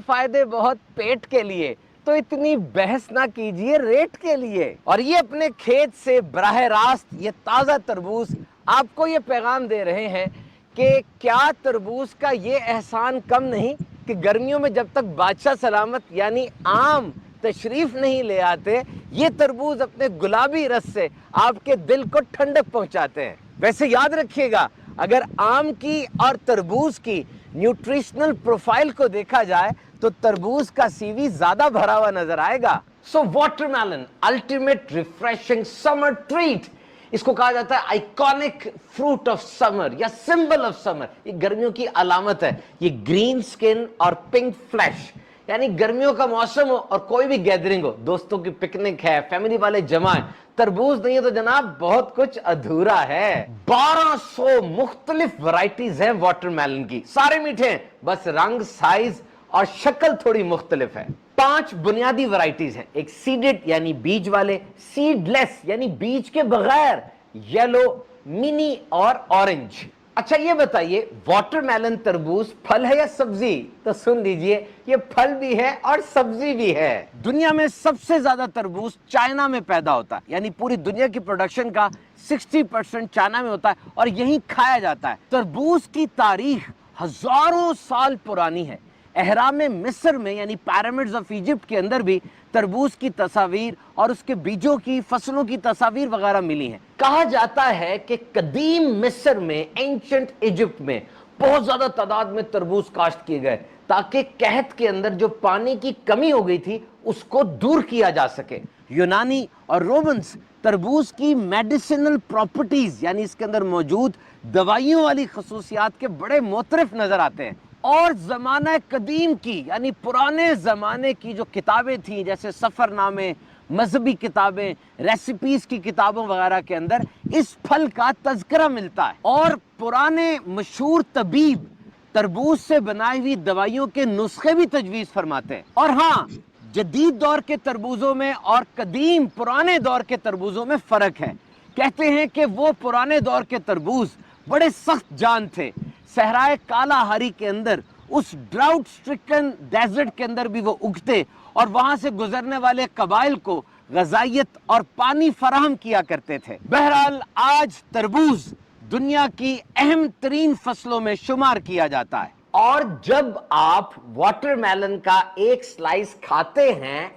فائدے بہت پیٹ کے لیے، تو اتنی بحث نہ کیجئے ریٹ کے لیے۔ اور یہ اپنے کھیت سے براہ راست یہ تازہ تربوز آپ کو یہ پیغام دے رہے ہیں کہ کیا تربوز کا یہ احسان کم نہیں کہ گرمیوں میں جب تک بادشاہ سلامت یعنی آم تشریف نہیں لے آتے، یہ تربوز اپنے گلابی رس سے آپ کے دل کو ٹھنڈک پہنچاتے ہیں۔ ویسے یاد رکھیے گا، اگر آم کی اور تربوز کی نیوٹریشنل پروفائل کو دیکھا جائے تو تربوز کا سی وی زیادہ بھرا ہوا نظر آئے گا۔ سو واٹر میلن الٹیمیٹ ریفریشنگ سمر ٹریٹ، اس کو کہا جاتا ہے آئیکونک فروٹ آف سمر یا سمبل آف سمر، یہ گرمیوں کی علامت ہے۔ یہ گرین سکن اور پنک فلیش، یعنی گرمیوں کا موسم ہو اور کوئی بھی گیدرنگ ہو، دوستوں کی پکنک ہے، فیملی والے جمع ہیں، تربوز نہیں ہے تو جناب بہت کچھ ادھورا ہے۔ 1200 مختلف ورائٹیز ہیں واٹر میلن کی، سارے میٹھے ہیں، بس رنگ، سائز اور شکل تھوڑی مختلف ہے۔ 5 بنیادی ورائٹیز ہیں، ایک سیڈڈ یعنی بیج والے، سیڈ لیس یعنی بیج کے بغیر، یلو، منی اور اورنج۔ اچھا یہ بتائیے، واٹر میلن تربوز پھل ہے یا سبزی؟ تو سن لیجئے، یہ پھل بھی ہے اور سبزی بھی ہے۔ دنیا میں سب سے زیادہ تربوز چائنا میں پیدا ہوتا ہے، یعنی پوری دنیا کی پروڈکشن کا 60% چائنا میں ہوتا ہے اور یہیں کھایا جاتا ہے۔ تربوز کی تاریخ ہزاروں سال پرانی ہے۔ اہرام مصر میں یعنی پیرامڈز آف ایجپٹ کے اندر بھی تربوز کی تصاویر اور اس کے بیجوں کی فصلوں کی تصاویر وغیرہ ملی ہیں۔ کہا جاتا ہے کہ قدیم مصر میں، اینشنٹ ایجپٹ میں بہت زیادہ تعداد میں تربوز کاشت کیے گئے تاکہ قحط کے اندر جو پانی کی کمی ہو گئی تھی اس کو دور کیا جا سکے۔ یونانی اور رومنز تربوز کی میڈیسنل پراپرٹیز یعنی اس کے اندر موجود دوائیوں والی خصوصیات کے بڑے معترف نظر آتے ہیں۔ اور زمانہ قدیم کی یعنی پرانے زمانے کی جو کتابیں تھیں، جیسے سفر نامے، مذہبی کتابیں، ریسیپیز کی کتابوں وغیرہ کے اندر اس پھل کا تذکرہ ملتا ہے۔ اور پرانے مشہور طبیب تربوز سے بنائی ہوئی دوائیوں کے نسخے بھی تجویز فرماتے ہیں۔ اور ہاں، جدید دور کے تربوزوں میں اور قدیم پرانے دور کے تربوزوں میں فرق ہے۔ کہتے ہیں کہ وہ پرانے دور کے تربوز بڑے سخت جان تھے، صحرائے کالا ہاری کے اندر، اس ڈراؤٹ سٹرکن ڈیزرٹ کے اندر بھی وہ اگتے اور وہاں سے گزرنے والے قبائل کو غذائیت اور پانی فراہم کیا کرتے تھے۔ بہرحال آج تربوز دنیا کی اہم ترین فصلوں میں شمار کیا جاتا ہے۔ اور جب آپ واٹر میلن کا ایک سلائس کھاتے ہیں،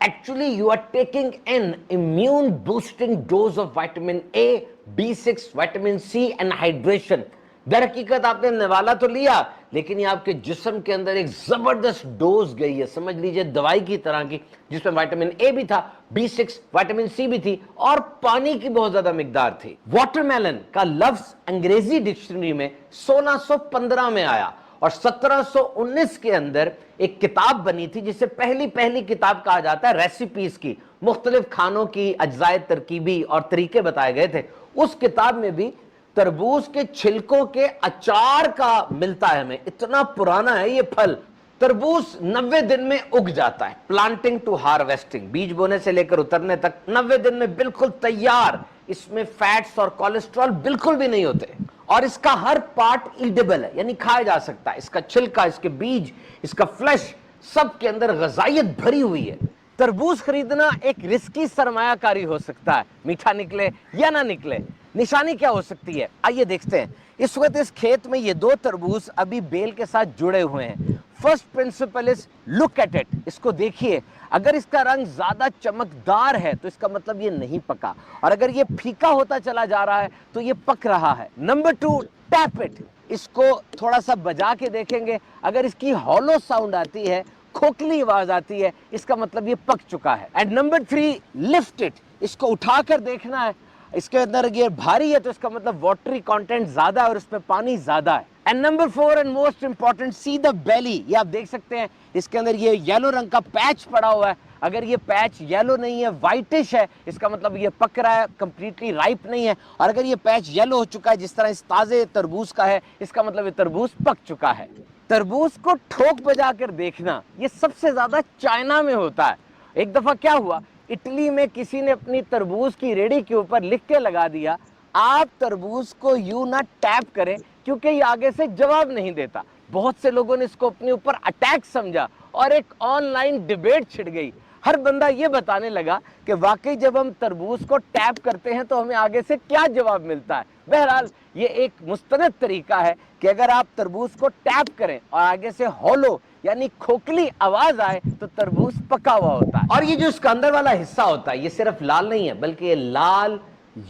actually you are taking an immune boosting dose of vitamin A, B6, vitamin C and hydration۔ در حقیقت آپ نے نوالا تو لیا، لیکن یہ آپ کے جسم کے اندر ایک زبردست ڈوز گئی ہے، سمجھ لیجئے دوائی کی طرح کی، جس میں وائٹامن اے بھی تھا، B6، وائٹامن سی بھی تھی اور پانی کی بہت زیادہ مقدار تھی۔ واٹر میلن کا لفظ انگریزی ڈکشنری میں 1615 میں آیا اور 1719 کے اندر ایک کتاب بنی تھی جسے پہلی کتاب کہا جاتا ہے ریسیپیز کی، مختلف کھانوں کی اجزائے ترکیبی اور طریقے بتائے گئے تھے۔ اس کتاب میں بھی تربوز کے چھلکوں کے اچار کا ملتا ہے ہمیں، اتنا پرانا ہے یہ پھل۔ تربوز 90 دن میں اگ جاتا ہے، پلانٹنگ ٹو ہارویسٹنگ، بیج بونے سے لے کر اترنے تک 90 دن میں بالکل تیار۔ اس میں فیٹس اور کولیسٹرول بالکل بھی نہیں ہوتے اور اس کا ہر پارٹ ایڈیبل ہے، یعنی کھایا جا سکتا ہے۔ اس کا چھلکا، اس کے بیج، اس کا فلیش، سب کے اندر غذائیت بھری ہوئی ہے۔ تربوز خریدنا ایک رسکی سرمایہ کاری ہو سکتا ہے، میٹھا نکلے یا نہ نکلے۔ نشانی کیا ہو سکتی ہے؟ آئیے دیکھتے ہیں۔ اس وقت اس کھیت میں یہ 2 تربوز ابھی بیل کے ساتھ جڑے ہوئے ہیں۔ First principle is look at it, اس کو دیکھیے۔ اگر اس کا رنگ زیادہ چمکدار ہے تو اس کا مطلب یہ نہیں پکا، اور اگر یہ پھیکا ہوتا چلا جا رہا ہے تو یہ پک رہا ہے۔ نمبر 2، ٹیپ اٹ، اس کو تھوڑا سا بجا کے دیکھیں گے، اگر اس کی ہالو ساؤنڈ آتی ہے، کھوکھلی آواز آتی ہے، اس کا مطلب یہ پک چکا ہے۔ اینڈ نمبر 3، لفٹ اٹ، اس کو اٹھا کر دیکھنا ہے، اس کے اندر یہ بھاری ہے تو اس کا مطلب واٹری کانٹینٹ زیادہ ہے اور اس میں پانی زیادہ ہے۔ And number 4 and most important, see the belly, یہ آپ دیکھ سکتے ہیں اس کے اندر یہ یلو رنگ کا پیچ پڑا ہوا ہے۔ اگر یہ پیچ یلو نہیں ہے، وائٹش ہے، اس کا مطلب یہ پک رہا ہے، کمپلیٹلی رائپ نہیں ہے۔ اور اگر یہ پیچ یلو ہو چکا ہے جس طرح اس تازے تربوز کا ہے، اس کا مطلب یہ تربوز پک چکا ہے۔ تربوز کو ٹھوک بجا کر دیکھنا یہ سب سے زیادہ چائنا میں ہوتا ہے۔ ایک دفعہ کیا ہوا، اٹلی میں کسی نے اپنی تربوز کی ریڑھی کے اوپر لکھ کے لگا دیا، آپ تربوز کو یوں نہ ٹیپ کریں کیونکہ یہ آگے سے جواب نہیں دیتا۔ بہت سے لوگوں نے اس کو اپنے اوپر اٹیک سمجھا اور ایک آن لائن ڈیبیٹ چھڑ گئی. ہر بندہ یہ بتانے لگا کہ واقعی جب ہم تربوز کو ٹیپ کرتے ہیں تو ہمیں آگے سے کیا جواب ملتا ہے. بہرحال یہ ایک مستند طریقہ ہے کہ اگر آپ تربوز کو ٹیپ کریں اور آگے سے ہولو یعنی کھوکھلی آواز آئے تو تربوز پکا ہوا ہوتا ہے. اور یہ جو اس کا اندر والا حصہ ہوتا ہے یہ صرف لال نہیں ہے بلکہ یہ لال،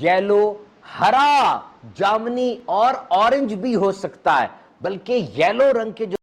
یلو، ہرا، جامنی اور اورنج بھی ہو سکتا ہے. بلکہ یلو رنگ کے جو